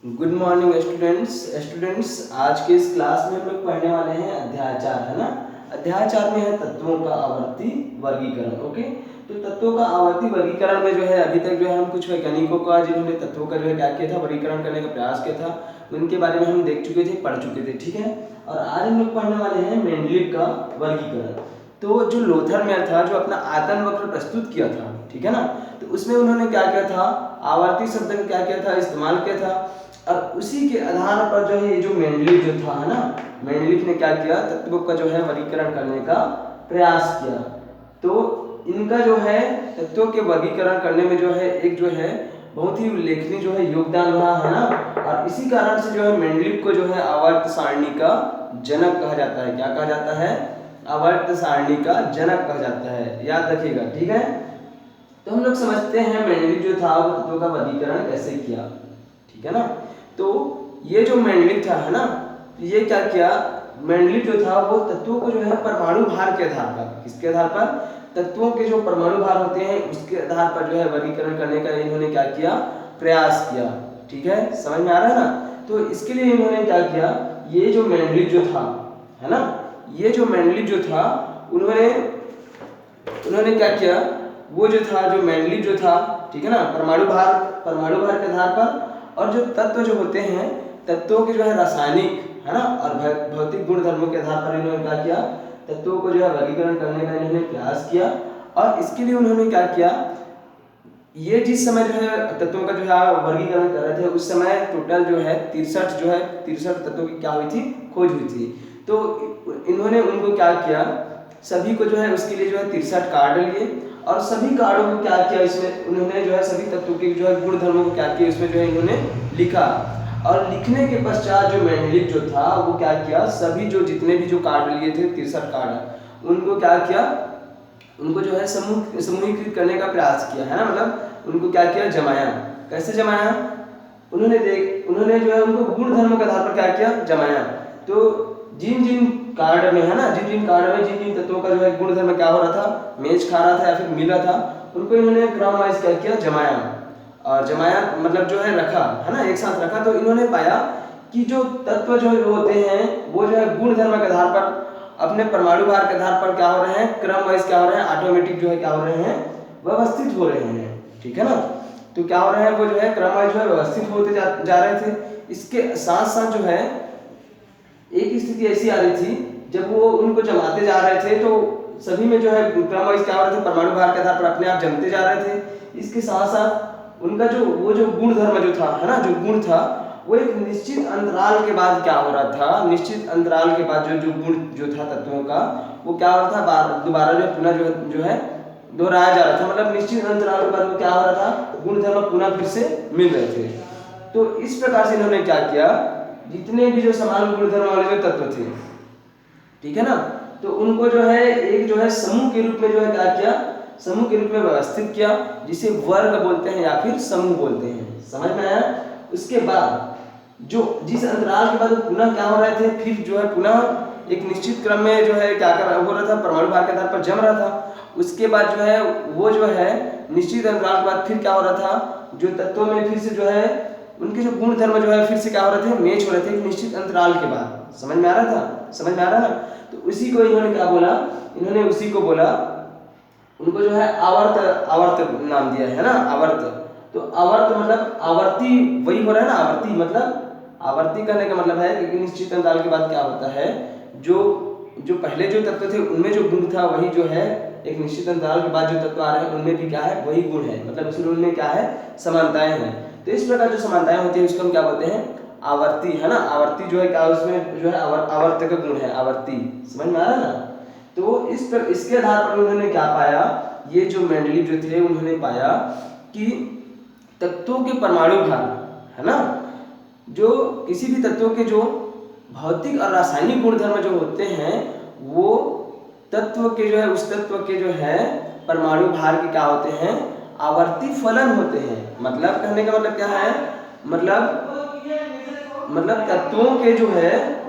Good morning students आज के इस क्लास में हम लोग पढ़ने वाले हैं अध्याय 4 है ना। अध्याय 4 में है तत्वों का आवर्ती वर्गीकरण। ओके, तो तत्वों का आवर्ती वर्गीकरण में जो है अभी तक जो है हम कुछ वैज्ञानिकों का जिन्होंने तत्वों का जो है क्या किया था, वर्गीकरण करने का प्रयास किया था, उनके बारे में हम देख चुके थे, पढ़ चुके थे। ठीक है, और आज हम लोग पढ़ने वाले हैं मेंडलीव का वर्गीकरण। तो जो लोथर मेयर था, जो अपना आयतन वक्र प्रस्तुत किया था, ठीक है ना, तो उसमें उन्होंने क्या किया था, आवर्ती शब्द का क्या किया था, इस्तेमाल किया था। अब उसी के आधार पर जो है ये जो मेंडलीव जो था है ना, मेंडलीव ने क्या किया, तत्वों का जो है वर्गीकरण करने का प्रयास किया। तो इनका जो है तत्वों के वर्गीकरण करने में जो है एक जो है बहुत ही उल्लेखनीय जो है योगदान रहा है ना, और इसी कारण से जो है मेंडलीव को जो है आवर्त सारणी का जनक कहा जाता है। क्या कहा जाता है? आवर्त सारणी का जनक कहा जाता है, याद रखिएगा। ठीक है, तो हम लोग समझते हैं मेंडलीव जो था वो तत्वों का वर्गीकरण कैसे किया। ठीक है ना, तो ये जो मेंडलीव था है ना, ये क्या किया, मेंडलीव जो था वो तत्वों को जो है परमाणु भार के आधार पर, किसके आधार पर, तत्वों के जो परमाणु भार होते हैं उसके आधार पर जो है वर्गीकरण करने का इन्होंने क्या किया, प्रयास किया। ठीक है, समझ में आ रहा है ना। तो इसके लिए इन्होंने क्या किया, ये जो मेंडलीव जो था है ना, ये जो मेंडलीव जो था उन्होंने क्या किया, वो जो था, जो मेंडलीव जो था, ठीक है ना, परमाणु भार के आधार पर और जो तत्व जो होते हैं, तत्वों के जो है रासायनिक है ना और भौतिक गुण धर्मों के आधार पर इन्होंने क्या किया, तत्वों को जो है वर्गीकरण करने का इन्होंने प्रयास किया। और इसके लिए उन्होंने क्या किया, ये जिस समय जो है तत्वों का जो है वर्गीकरण कर रहे थे, उस समय टोटल जो है 63 तत्वों की क्या हुई थी, खोज हुई थी। तो इन्होंने उनको क्या किया, सभी को जो है उसके लिए जो है 63 कार्ड लिए और सभी कार्डों को क्या किया, इसमें उन्होंने जो है सभी तत्वों के जो है गुण धर्मों को क्या किया, इसमें जो है इन्होंने लिखा। और लिखने के पश्चात जो मेंडलीव जो था वो क्या किया, सभी जो जितने भी जो कार्ड लिए थे 63 कार्ड, उनको क्या किया, उनको जो है समूहीकृत करने का प्रयास किया है ना, मतलब उनको क्या किया, जमाया। कैसे जमाया, उन्होंने जो है उनको गुण धर्मों के आधार पर क्या किया, जमाया। तो जिन जिन कार्ड में है ना, जिन कार्ड में जिन तत्वों का जो है गुण धर्म क्या हो रहा था, मेच खा रहा था या फिर मिल रहा था, उनको इन्होंने क्रम वाइज क्या किया, जमाया। और जमाया मतलब जो है रखा है ना, एक साथ रखा। तो इन्होंने पाया कि जो तत्व जो होते हैं वो जो है गुण धर्म के आधार पर, अपने परमाणु भार के आधार पर क्या हो रहे हैं, क्रम वाइज क्या हो रहे हैं, ऑटोमेटिक जो है क्या हो रहे हैं, व्यवस्थित हो रहे हैं। ठीक है ना, तो क्या हो रहे हैं, वो जो है क्रम वाइज जो है व्यवस्थित होते जा रहे थे। इसके साथ साथ जो है एक स्थिति ऐसी आ रही थी, जब वो उनको जमाते जा रहे थे तो सभी में जो है क्रम वाइज क्या हो रहे थे, परमाणु भार के आधार पर अपने आप जमते जा रहे थे। इसके साथ साथ उनका जो वो जो गुण धर्म जो था है ना, जो गुण था वो एक निश्चित अंतराल के बाद क्या हो रहा था, निश्चित अंतराल के बाद जो गुण जो था तत्वों का, वो क्या हो रहा था, दोबारा जो पुनः जो है दोहराया जा रहा था। मतलब निश्चित अंतराल के बाद वो क्या हो रहा था, गुण धर्म पुनः फिर से मिल रहे थे। तो इस प्रकार से इन्होंने क्या किया, जितने भी जो समान गुण धर्म वाले जो तत्व थे, ठीक है ना, तो उनको जो है एक जो है समूह के रूप में जो है क्या किया, समूह के रूप में व्यवस्थित किया, जिसे वर्ग बोलते हैं या फिर समूह बोलते हैं। समझ में आया। उसके बाद जो जिस अंतराल के बाद पुनः क्या हो रहे थे, फिर जो है पुनः एक निश्चित क्रम में जो है क्या कर हो रहा था, परमाणु भार के आधार पर जम रहा था। उसके बाद जो है वो जो है निश्चित अंतराल के बाद फिर क्या हो रहा था, जो तत्वों में फिर से जो है उनके जो गुण धर्म जो है फिर से क्या हो रहे थे, मैच हो रहे थे एक निश्चित अंतराल के बाद। समझ में आ रहा था, समझ में आ रहा ना। तो उसी को इन्होंने क्या बोला, इन्होंने उसी को बोला, उनको जो है आवर्त नाम दिया है ना, आवर्त। तो आवर्त मतलब आवर्ती वही हो रहा है ना, आवर्ती मतलब आवर्ती करने का मतलब है कि निश्चित अंतराल के बाद क्या होता है, जो जो पहले जो तत्व थे उनमें जो गुण था वही जो है एक निश्चित अंतराल के बाद जो तत्व आ रहे हैं उनमें भी क्या है, वही गुण है। मतलब इसमें उनमें क्या है, समानताएं हैं। तो इस प्रकार जो समानताएं होती है उसको हम क्या बोलते हैं, आवर्ती है ना। आवर्ती जो है क्या, उसमें जो है आवर्त का गुण है, आवर्ती। समझ में आ रहा है ना। तो इसके आधार पर उन्होंने क्या पाया, ये जो मेंडलीव जो थे उन्होंने पाया कि तत्वों के परमाणु भार है ना, जो किसी भी तत्वों के जो भौतिक और रासायनिक गुणधर्म जो होते हैं, वो तत्व के जो है उस तत्व के जो है परमाणु भार के क्या होते हैं, आवर्ती फलन होते हैं। मतलब कहने का मतलब क्या है, मतलब तत्वों के जो है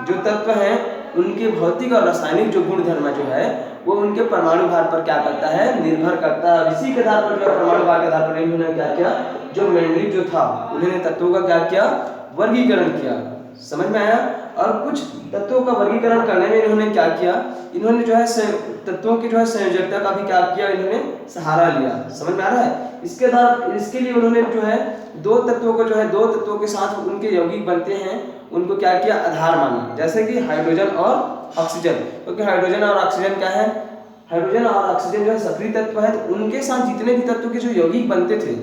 जो तत्व हैं उनके भौतिक और रासायनिक जो गुण धर्म जो है वो उनके परमाणु भार पर क्या करता है, निर्भर करता है। इसी के आधार पर जो परमाणु भार के आधार पर इन्होंने क्या किया, जो मेंडलीव जो था उन्होंने तत्वों का क्या किया, वर्गीकरण किया। समझ में आया। और कुछ तत्वों का वर्गीकरण करने में इन्होंने क्या किया, इन्होंने जो है तत्वों की जो है संयोजकता का भी क्या किया, इन्होंने सहारा लिया। समझ में आ रहा है। इसके लिए उन्होंने जो है दो तत्वों को जो है दो तत्वों के साथ उनके यौगिक बनते हैं उनको क्या किया, आधार माना। जैसे कि हाइड्रोजन और ऑक्सीजन, क्योंकि हाइड्रोजन और ऑक्सीजन क्या है, हाइड्रोजन और ऑक्सीजन जो है सक्रिय तत्व है, तो उनके साथ जितने भी तत्व के जो यौगिक बनते थे,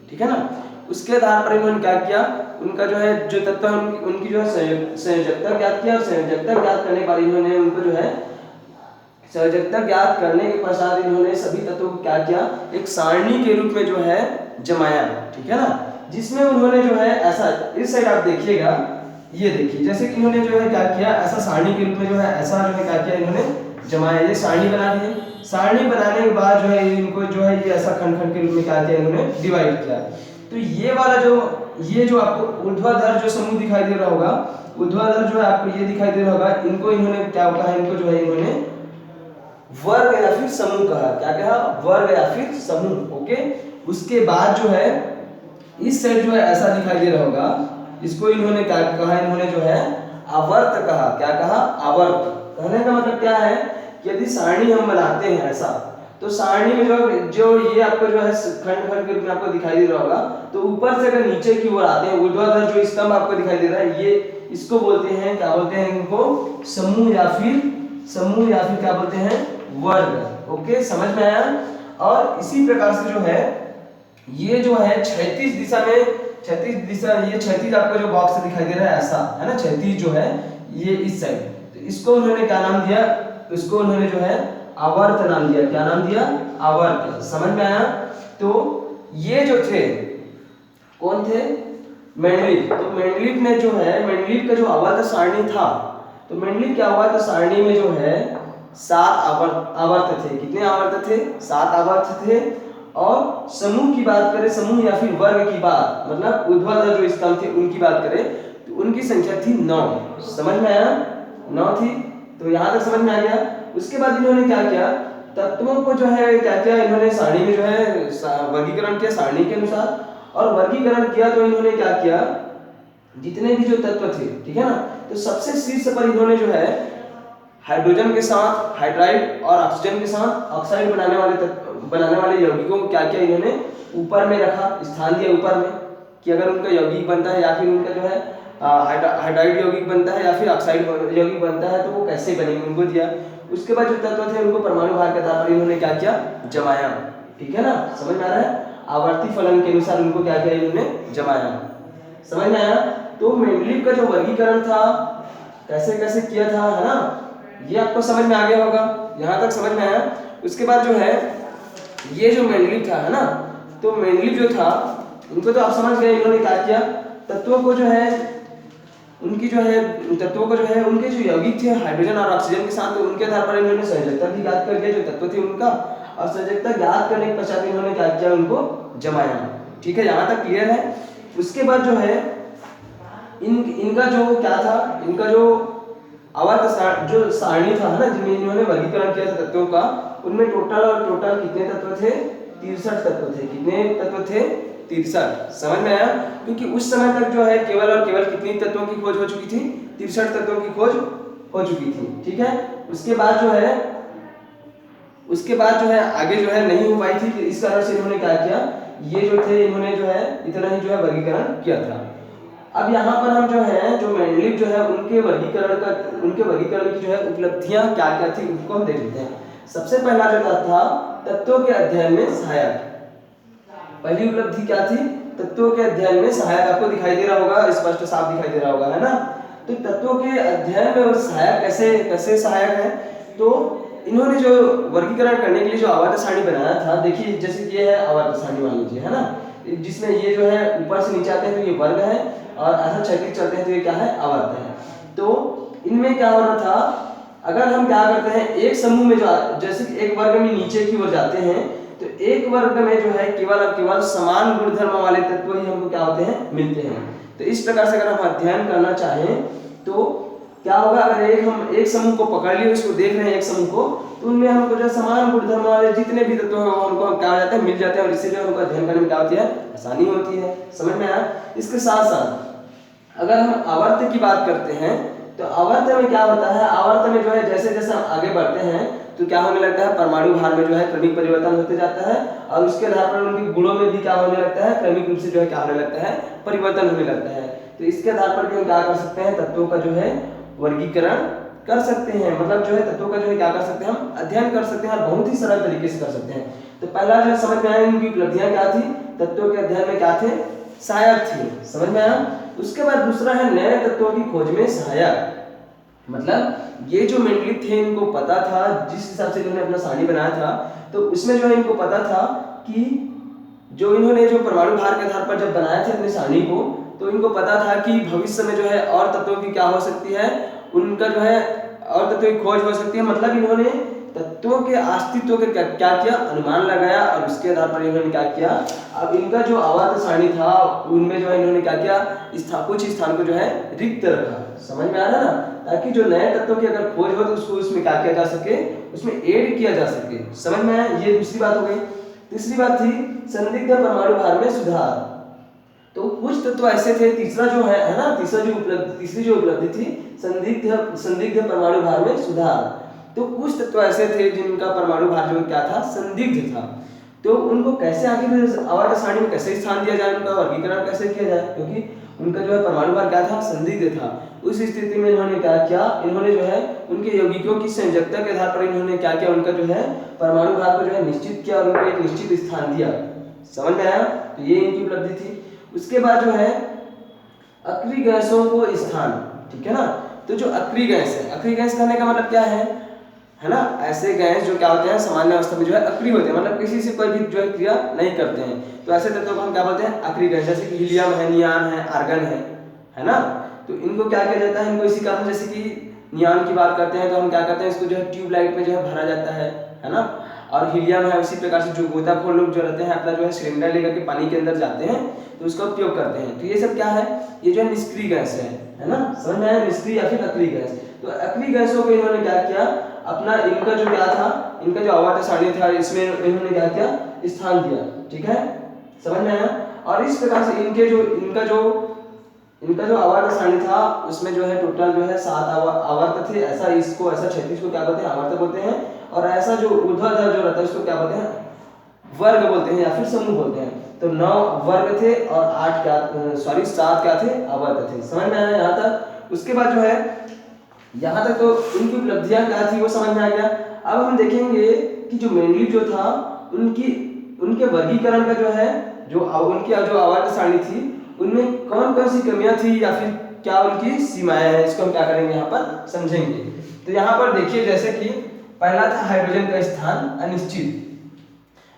ठीक है ना, उसके आधार पर इन्होंने क्या किया, उनका जो है जो तत्व है उनकी जो है संयोजकता ज्ञात किया। और संयोजकता ज्ञात करने के बाद इन्होंने उनको जो है संयोजकता ज्ञात करने के पश्चात इन्होंने सभी तत्वों को क्या किया, एक सारणी के रूप में जो है जमाया। ठीक है ना, जिसमें उन्होंने जो है ऐसा, इस साइड आप देखिएगा, ये देखिए, जैसे कि इन्होंने जो है क्या किया, ऐसा सारणी के रूप में जो है ऐसा जो है क्या किया, इन्होंने जमाया। ये सारणी बना दिए। सारणी बनाने के बाद जो है इनको जो है ये ऐसा खंड खंड के रूप में क्या किया, इन्होंने डिवाइड किया। तो ये वाला ये जो आपको ऊर्ध्वाधर जो समूह दिखाई दे रहा होगा, ऊर्ध्वाधर जो है आपको ये दिखाई दे रहा होगा, इनको इन्होंने क्या कहा, इनको जो है इन्होंने वर्ग या फिर समूह कहा। क्या कहा, वर्ग या फिर समूह। ओके। उसके बाद जो है इस साइड जो है ऐसा दिखाई दे रहा होगा, इसको इन्होंने क्या कहा, इन्होंने जो है आवर्त कहा। क्या कहा, आवर्त। कहने का मतलब क्या है, यदि सारणी हम बनाते हैं ऐसा, तो सारणी में जो ये आपको जो है खंड खंड के रूप में आपको दिखाई दे रहा होगा, तो ऊपर से अगर नीचे की ओर आते हैं, ऊर्ध्वाधर जो स्तंभ आपको दिखाई दे रहा है, ये इसको बोलते हैं, क्या बोलते हैं इनको, समूह या फिर क्या बोलते हैं, वर्ग। ओके, समझ में आया। और इसी प्रकार से जो है ये जो है क्षैतिज दिशा में, ये क्षैतिज आपको जो बॉक्स दिखाई दे रहा है ऐसा है ना, क्षैतिज जो है ये इस साइड, तो इसको उन्होंने क्या नाम दिया, इसको उन्होंने जो है आवर्त नाम दिया। क्या नाम दिया, आवर्त। समझ में आया। तो ये जो थे कौन थे, मेंडलीव। तो मेंडलीव ने जो है, मेंडलीव का जो आवर्त सारणी था, तो मेंडलीव के आवर्त सारणी में जो है 7 आवर्त थे। कितने आवर्त थे, 7 आवर्त थे। और समूह की बात करें, समूह या फिर वर्ग की बात, मतलब ऊर्ध्वाधर जो स्तंभ थे उनकी बात करें, तो उनकी संख्या थी 9। समझ में आया, 9 थी। तो यहाँ तक समझ में आ गया। उसके बाद इन्होंने क्या किया, तत्वों को जो है क्या किया, इन्होंने सारणी में जो है वर्गीकरण किया सारणी के अनुसार। और वर्गीकरण किया तो इन्होंने क्या किया, जितने भी जो तत्व थे, ठीक है ना, तो सबसे शीर्ष पर इन्होंने जो है हाइड्रोजन के साथ हाइड्राइड और ऑक्सीजन के साथ ऑक्साइड बनाने वाले यौगिकों को क्या किया, इन्होंने ऊपर में रखा, स्थान दिया ऊपर में, कि अगर उनका यौगिक बनता है या फिर उनका जो है हाइड्राइड यौगिक बनता है या फिर ऑक्साइड यौगिक बनता है तो वो कैसे बनेंगे, उनको दिया। उसके बाद जो तत्व थे उनको परमाणु भार के आधार पर इन्होंने क्या किया, जमाया। ठीक है ना, समझ में आ रहा है। आवर्ती फलन के अनुसार उनको क्या किया, इन्होंने जमाया। समझ में आया। तो मेंडलीव का जो वर्गीकरण था कैसे कैसे किया था, है ना, ये आपको समझ में आ गया होगा। यहाँ तक समझ में आया। उसके बाद जो है ये जो मेंडलीव था, है ना, तो मेंडलीव जो था उनको तो आप समझ गए, इन्होंने क्या किया, तत्वों को जो है उनकी जो है तत्वों को जो है उनके जो यौगिक थे हाइड्रोजन और ऑक्सीजन के साथ, तो उनके आधार पर इन्होंने संयोजकता भी ज्ञात कर दिया जो तत्व थे उनका। और संयोजकता ज्ञात करने के पश्चात इन्होंने क्या किया, उनको जमाया। ठीक है, यहाँ तक क्लियर है। उसके बाद जो है इनका जो क्या था, इनका जो आवर्त जो सारणी था, है ना, जिनमें इन्होंने वर्गीकरण किया था तत्वों का, उनमें टोटल कितने तत्व थे, 63 तत्व थे। कितने तत्व थे, 63। समझ में आया। क्योंकि उस समय तक जो है केवल और केवल कितनी तत्वों की खोज हो चुकी थी, 63 तत्वों की खोज हो चुकी थी। ठीक है। उसके बाद जो है आगे जो है नहीं हो पाई थी, तो इस कारण से इन्होंने क्या किया, ये जो थे इन्होंने जो है इतना ही जो है वर्गीकरण किया था। अब यहाँ पर हम जो है जो मेंडलीव जो है उनके वर्गीकरण की जो है उपलब्धियां क्या क्या थी उनको हम देख लेते हैं। सबसे पहला जो था तत्वों के अध्ययन में सहायक। पहली उपलब्धि क्या थी, तत्वों के अध्ययन में सहायक। आपको दिखाई दे रहा होगा, स्पष्ट साफ दिखाई दे रहा होगा, है ना। तो तत्वों के अध्ययन में सहायक कैसे सहायक है, तो इन्होंने जो वर्गीकरण करने के लिए जो आवर्त सारणी बनाया था, देखिए जैसे ये है आवर्त सारणी मान लीजिए, है ना, जिसमें ये जो है ऊपर से नीचे आते हैं तो ये वर्ग है, और ऐसा क्षैतिज चलते हैं तो ये क्या है, आवर्त है। तो इनमें क्या हो रहा था, अगर हम क्या करते हैं एक समूह में जो जैसे कि एक वर्ग में नीचे की ओर जाते हैं, तो एक वर्ग में जो है केवल और केवल समान गुणधर्म वाले तत्व ही हमको क्या होते हैं, मिलते हैं। तो इस प्रकार से अगर हम अध्ययन करना चाहें तो क्या होगा, अगर हम एक समूह को पकड़ लिए, उसको देख रहे हैं एक समूह को, तो उनमें हमको जो समान गुणधर्म वाले जितने भी तत्व हैं हमको क्या हो जाते हैं, मिल जाते हैं, और इससे जो हमको अध्ययन करने में क्या होती है, आसानी होती है। समझ में आया। इसके साथ साथ अगर हम आवर्त की बात करते हैं तो आवर्त में क्या होता है, आवर्त में जो है जैसे जैसे हम आगे बढ़ते हैं तो क्या होने लगता है, परमाणु भार में जो है क्रमिक परिवर्तन होते जाता है, और उसके आधार पर उनके गुणों में भी क्या होने लगता है, क्रमिक रूप से जो है क्या होने लगता है, परिवर्तन होने लगता है। तो इसके आधार पर भी हम क्या कर सकते हैं, तत्वों का जो है वर्गीकरण कर सकते हैं, मतलब जो है तत्वों का जो है क्या कर सकते हैं, हम अध्ययन कर सकते हैं, और बहुत ही सरल तरीके से कर सकते हैं। तो पहला जो समझ में आया, इनकी उपलब्धियां क्या थी, तत्वों के अध्ययन में क्या थे, सहायक थे। समझ में आया। उसके बाद दूसरा है नए तत्वों की खोज में सहायक, मतलब ये जो मेंडलीव थे इनको पता था, जिस हिसाब से इन्होंने अपना सारणी बनाया था, तो उसमें जो है इनको पता था कि जो इन्होंने जो परमाणु भार के आधार पर जब बनाए थे अपनी सारणी को, तो इनको पता था कि भविष्य में जो है और तत्वों की क्या हो सकती है, उनका जो है और तत्वों की खोज हो सकती है। मतलब इन्होंने तत्वों के अस्तित्व के क्या किया, अनुमान लगाया, और उसके आधार पर इन्होंने क्या किया, अब इनका जो आवर्त सारणी था उनमें जो है इन्होंने क्या किया, कुछ स्थान को जो है रिक्त रखा। समझ में आ रहा है ना, ताकि जो नए तत्वों की अगर खोज हो तो उसको उसमें क्या किया जा सके, उसमें ऐड किया जा सके। समझ में आया। ये दूसरी बात हो गई। तीसरी बात थी संदिग्ध परमाणु भार में सुधार। तो कुछ तत्व ऐसे थे, तीसरा जो है ना, तीसरी जो उपलब्धि थी, संदिग्ध परमाणु भार में सुधार। तो कुछ तत्व ऐसे थे जिनका परमाणु भार जो क्या था, संदिग्ध था। तो उनको कैसे आखिर आवर्त सारणी में कैसे स्थान दिया जाए, उनका वर्गीकरण कैसे किया जाए, क्योंकि उनका जो है परमाणु भार क्या था, संदिग्ध था। उस स्थिति में इन्होंने क्या किया, इन्होंने जो है उनके यौगिकों की संयोजकता के आधार पर इन्होंने क्या किया, उनका जो है परमाणु भार को जो है निश्चित किया और उनको एक निश्चित स्थान दिया। समझ में आया। तो ये इनकी उपलब्धि थी। उसके बाद जो है अक्रिय गैसों को स्थान, ठीक है ना। तो जो अक्रिय गैस है, अक्रिय गैस कहने का मतलब क्या है ना, ऐसे गैस जो क्या होते हैं सामान्य अवस्था में जो है अक्रिय होते हैं, मतलब किसी से कोई भी जो है क्रिया नहीं करते हैं, तो ऐसे तत्वों को हम क्या बोलते हैं, अक्रिय गैस। जैसे कि हीलियम है, नियान है, आर्गन है ना। तो इनको क्या किया जाता है, इनको इसी कारण, जैसे कि नियान की बात करते हैं तो हम क्या करते हैं, इसको जो है ट्यूबलाइट में जो है भरा जाता है ना। और हीलियम है उसी प्रकार से जो गोताखोर लोग जो रहते हैं अपना जो है सिलेंडर लेकर के पानी के अंदर जाते हैं तो उसका उपयोग करते हैं। तो ये सब क्या है, ये जो है निष्क्रिय गैस है ना। समझ में आया, निष्क्रिय या फिर अक्रिय गैस। तो अक्रिय गैसों को इन्होंने क्या किया, अपना इनका जो क्या था, इनका जो आवर्त सारणी था इसमें इन्होंने क्या किया, स्थान दिया। ठीक है, समझ में आया। और इस प्रकार से इनका जो आवर्त सारणी था उसमें जो है टोटल जो है 7 आवर्त थे। ऐसा इसको ऐसा 36 को क्या बोलते हैं, आवर्त बोलते हैं। और ऐसा जो ऊर्ध्वाधर जो रहता है उसको क्या बोलते हैं, वर्ग बोलते हैं या फिर समूह बोलते हैं। तो 9 वर्ग थे और 7 क्या थे, आवर्त थे। समझ में आया यहाँ तक। उसके बाद जो है यहाँ तक तो इनकी उपलब्धियां क्या थी वो समझ में आ गया। अब हम देखेंगे कि जो मेंडलीव जो था उनके वर्गीकरण का जो है उनकी जो आवर्त सारणी थी उनमें कौन कौन सी कमियां थी या फिर क्या उनकी सीमाएं हैं, इसको हम क्या करेंगे यहाँ पर समझेंगे। तो यहाँ पर देखिए, जैसे कि पहला था हाइड्रोजन का स्थान अनिश्चित।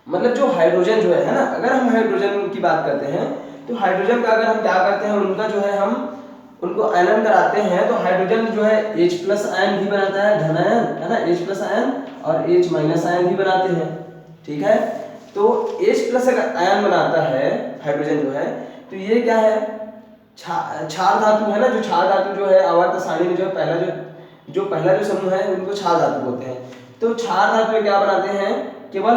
मतलब जो हाइड्रोजन जो है ना, अगर हम हाइड्रोजन की बात करते हैं तो हाइड्रोजन का अगर हम क्या करते हैं, उनका जो है हम उनको आयन कराते हैं तो हाइड्रोजन जो है H+ आयन भी बनाता है, धन आयन है ना, H+ आयन और H- आयन भी बनाते हैं। ठीक है, तो H+ आयन बनाता है हाइड्रोजन जो है, तो ये क्या है, क्षार धातु है ना। जो क्षार धातु जो है आवर्त सारणी में जो पहला जो समूह है उनको क्षार धातु बोलते हैं। तो क्षार धातु में क्या बनाते हैं, केवल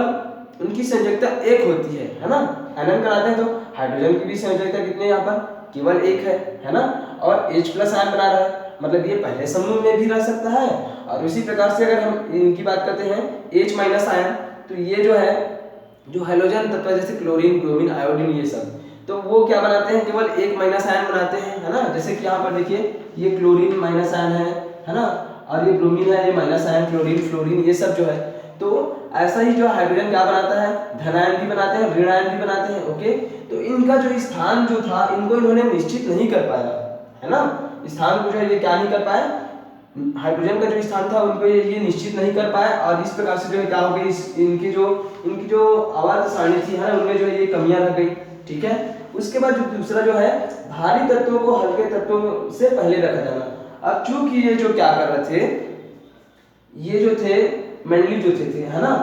उनकी संयोजकता एक होती है ना। आयन कराते हैं तो हाइड्रोजन की भी संयोजकता कितनी यहाँ पर, केवल एक है ना। और H+ आयन बना रहा है, मतलब ये पहले समूह में भी रह सकता है। और उसी प्रकार से अगर हम इनकी बात करते हैं H- आयन, तो ये जो है जो हाइड्रोजन तत्व जैसे क्लोरीन, ब्रोमीन, आयोडीन ये सब, तो वो क्या बनाते हैं, केवल एक माइनस आयन बनाते हैं है ना। जैसे कि यहाँ पर देखिए ये क्लोरीन माइनस आयन है ना, और ये ब्रोमीन है, ये माइनस आयन, क्लोरीन, फ्लोरीन ये सब जो है। तो ऐसा ही जो हाइड्रोजन क्या बनाता है, धन आयन भी बनाते हैं, ऋण आयन भी बनाते हैं। ओके, तो इनका जो स्थान जो था इनको इन्होंने निश्चित नहीं कर पाया है ना। स्थान को जो है ये क्या नहीं कर पाए, हाइड्रोजन का जो स्थान था उनको ये निश्चित नहीं कर पाए। और इस प्रकार से जो है क्या हो गई, इनकी जो आवर्त सारणी थी है ना, उनमें जो है ये कमियां रह गई। ठीक है, उसके बाद जो दूसरा जो है भारी तत्वों को हल्के तत्वों से पहले रखा जाना। अब चूंकि ये जो क्या कर रहे थे, ये जो थे मेंडलीव जो थे है ना,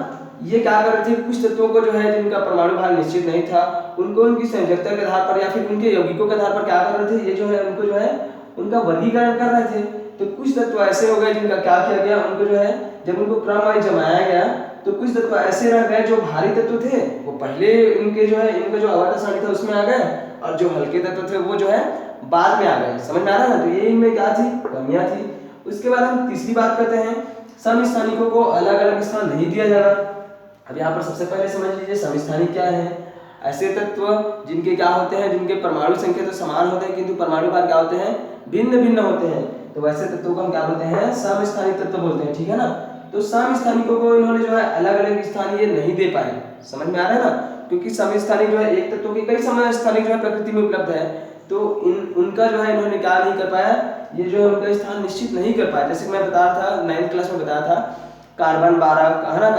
ये क्या कर रहे थे, कुछ तत्वों को जो है जिनका परमाणु भार निश्चित नहीं था उनको उनकी संयोजकता के आधार पर या फिर उनके यौगिकों के आधार पर क्या कर रहे थे, ये जो है उनको जो है उनका वर्गीकरण कर रहे थे। तो कुछ तत्व ऐसे हो गए जिनका क्या किया गया, उनको जो है जब उनको क्रम वाइज जमाया गया तो कुछ तत्व ऐसे रह गए जो भारी तत्व थे वो पहले इनके जो है इनका जो आवर्त सारणी था उसमें आ गए, और जो हल्के तत्व थे वो जो है बाद में आ गए। समझ में आ रहा है ना? तो ये इनमें क्या थी, कमियां थी। उसके बाद हम तीसरी बात करते हैं, समस्थानिकों को अलग अलग स्थान नहीं दिया जाना। अब यहाँ पर सबसे पहले समझ लीजिए समस्थानिक क्या है। ऐसे तत्व जिनके क्या होते हैं, जिनके परमाणु संख्या तो समान होते हैं किंतु परमाणु भार क्या होते हैं, भिन्न भिन्न होते हैं, तो वैसे तत्वों को हम क्या बोलते हैं, समस्थानिक तत्व बोलते हैं। ठीक है ना? तो समस्थानिकों को इन्होंने जो है अलग अलग स्थान ये नहीं दे पाए। समझ में आ रहा है ना? क्योंकि समस्थानिक जो है एक तत्व के कई समस्थानिक जो है प्रकृति में उपलब्ध है, तो उनका जो है इन्होंने क्या नहीं कर पाया, ये जो है उनका स्थान निश्चित नहीं कर पाया। जैसे मैं बता रहा था 9th क्लास में बताया था, कार्बन 12 है ना,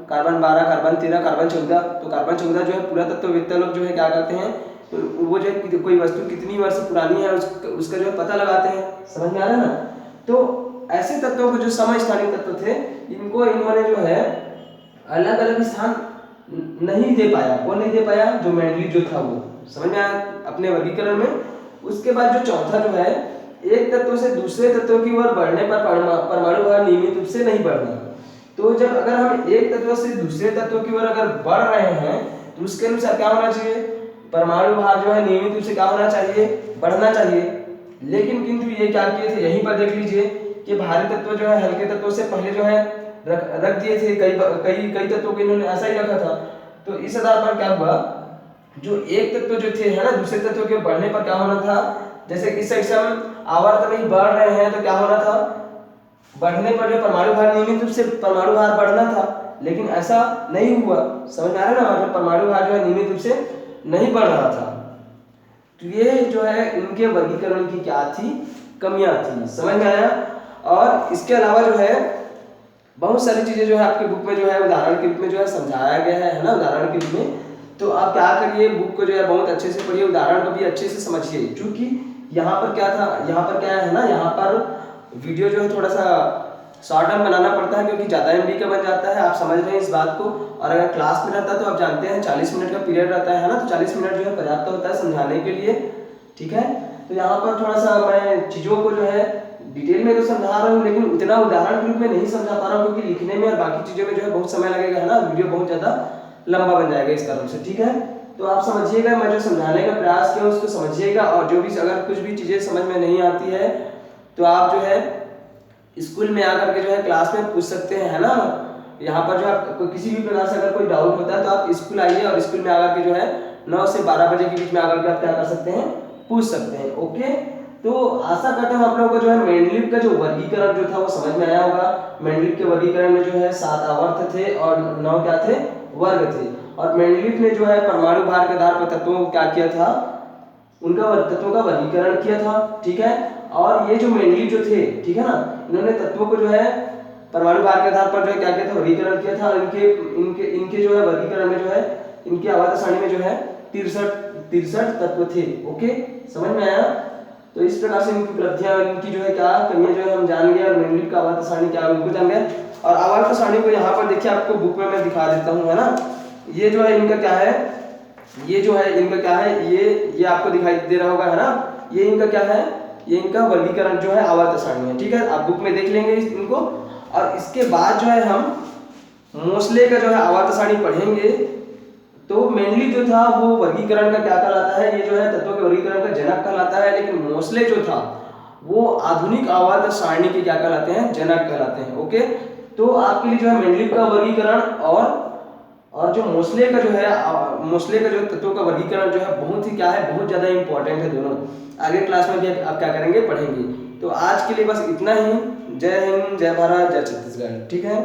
कार्बन 12, कार्बन 13, कार्बन 14, तो कार्बन 14 जो है पूरा तत्ववेत्ता लोग जो है क्या करते हैं, तो वो जो है कोई वस्तु कितनी वर्ष पुरानी है उसका जो है पता लगाते हैं। समझ में आ रहा है ना? तो ऐसे तत्वों को जो समस्थानिक तत्व थे इनको इन्होंने जो है अलग अलग स्थान नहीं दे पाया। वो नहीं दे पाया जो मैंडलीव जो था वो। समझ में आया अपने वर्गीकरण में? उसके बाद जो चौथा जो है, एक तत्व से दूसरे तत्व की ओर बढ़ने पर परमाणु भार नियमित रूप से नहीं बढ़ना। तो जब अगर हम एक तत्व से दूसरे तत्व की ओर अगर बढ़ रहे हैं तो उसके अनुसार क्या होना चाहिए, परमाणु भार जो है नियमित रूप से क्या होना चाहिए, बढ़ना चाहिए। लेकिन किंतु ये क्या किए थे, यहीं पर देख लीजिए कि भारी तत्व जो है हल्के तत्वों से पहले जो है रख दिए थे। कई तत्वों को इन्होंने ऐसा ही रखा था। तो इस आधार पर क्या हुआ, जो एक तत्व जो थे है ना, दूसरे तत्व के बढ़ने पर क्या होना था, जैसे इस साइड से हम आवर्त में बढ़ रहे हैं तो क्या होना था, बढ़ने पर जो परमाणु भार नियमित रूप से परमाणु भार बढ़ना था, लेकिन ऐसा नहीं हुआ। समझ में आ रहा है ना? मतलब परमाणु भार जो है नियमित रूप से नहीं बढ़ रहा था। तो ये जो है इनके वर्गीकरण की क्या थी, कमियां थी। समझ में आया? और इसके अलावा जो है बहुत सारी चीजें जो है आपके बुक में जो है उदाहरण के रूप में जो है समझाया गया है ना, उदाहरण के रूप में। तो आप क्या करिए, बुक को जो है बहुत अच्छे से पढ़िए, उदाहरण को भी अच्छे से समझिए। क्योंकि यहाँ पर क्या था, यहाँ पर क्या है ना, यहाँ पर वीडियो जो है थोड़ा सा शॉर्ट टर्म बनाना पड़ता है क्योंकि ज़्यादा MB का बन जाता है। आप समझ रहे हैं इस बात को? और अगर क्लास में रहता है तो आप जानते हैं 40 मिनट का पीरियड रहता है ना, तो 40 मिनट जो है पर्याप्त होता है समझाने के लिए। ठीक है? तो यहाँ पर थोड़ा सा मैं चीज़ों को जो है डिटेल में तो समझा रहा हूँ, लेकिन उतना उदाहरण के रूप में नहीं समझा पा रहा हूँ क्योंकि लिखने में और बाकी चीज़ों में जो है बहुत समय लगेगा, है ना, वीडियो बहुत ज़्यादा लंबा बन जाएगा इस कारण से। ठीक है? तो आप समझिएगा, मैं जो समझाने का प्रयास किया उसको समझिएगा, और जो भी अगर कुछ भी चीज़ें समझ में नहीं आती है तो आप जो है स्कूल में आकर के जो है क्लास में पूछ सकते हैं, है ना। यहाँ पर जो आप किसी भी प्रकार से अगर कोई डाउट होता है तो आप स्कूल आइए, और स्कूल में आकर के जो है 9 से 12 बजे के बीच में आकर के आप क्या कर सकते हैं, पूछ सकते हैं। ओके, तो आशा करता हूँ आप लोगों को जो है मेंडलीव का जो वर्गीकरण जो था वो समझ में आया होगा। मेंडलीव के वर्गीकरण में जो है 7 आवर्त थे और 9 क्या थे, वर्ग थे। और मेंडलीव ने जो है परमाणु भार के आधार पर तत्वों को क्या किया था, उनका तत्वों का वर्गीकरण किया था। ठीक है? और ये जो मेंडलीव जो थे, ठीक है ना, इन्होंने तत्वों को जो है परमाणु भार के आधार पर जो है क्या किया था, वर्गीकरण किया था। और इनके जो है वर्गीकरण में जो है इनकी आवर्त सारणी में जो है 63 तत्व थे। ओके, समझ में आया? तो इस प्रकार से इनकी उपलब्धियां, इनकी जो है क्या कमियां जो है हम जान गए, और मेंडलीव का आवर्त सारणी क्या है उनको जान गए। और आवर्त सारणी को यहाँ पर देखिए आपको बुक में मैं दिखा देता हूँ, है ना। ये जो है इनका क्या है, ये जो है इनका क्या है, ये आपको दिखाई दे रहा होगा, है ना। ये इनका क्या है, ये इनका वर्गीकरण जो है आवर्त सारणी है। ठीक है, आप बुक में देख लेंगे इनको। और इसके बाद जो है हम मोस्ले का जो है आवर्त सारणी पढ़ेंगे। तो मेंडलीव जो था वो वर्गीकरण का क्या कहलाता है, ये जो है तत्वों के वर्गीकरण का जनक कहलाता है। लेकिन मोस्ले जो था वो आधुनिक आवर्त सारणी के क्या कहलाते हैं, जनक कहलाते हैं। ओके, तो आपके लिए जो है मेंडलीव का वर्गीकरण और जो मोस्ले का जो है, मोस्ले का जो तत्वों का वर्गीकरण जो है बहुत ही क्या है, बहुत ज्यादा इंपॉर्टेंट है दोनों। आगे क्लास में भी आप क्या करेंगे, पढ़ेंगे। तो आज के लिए बस इतना ही। जय हिंद, जय भारत, जय छत्तीसगढ़। ठीक है।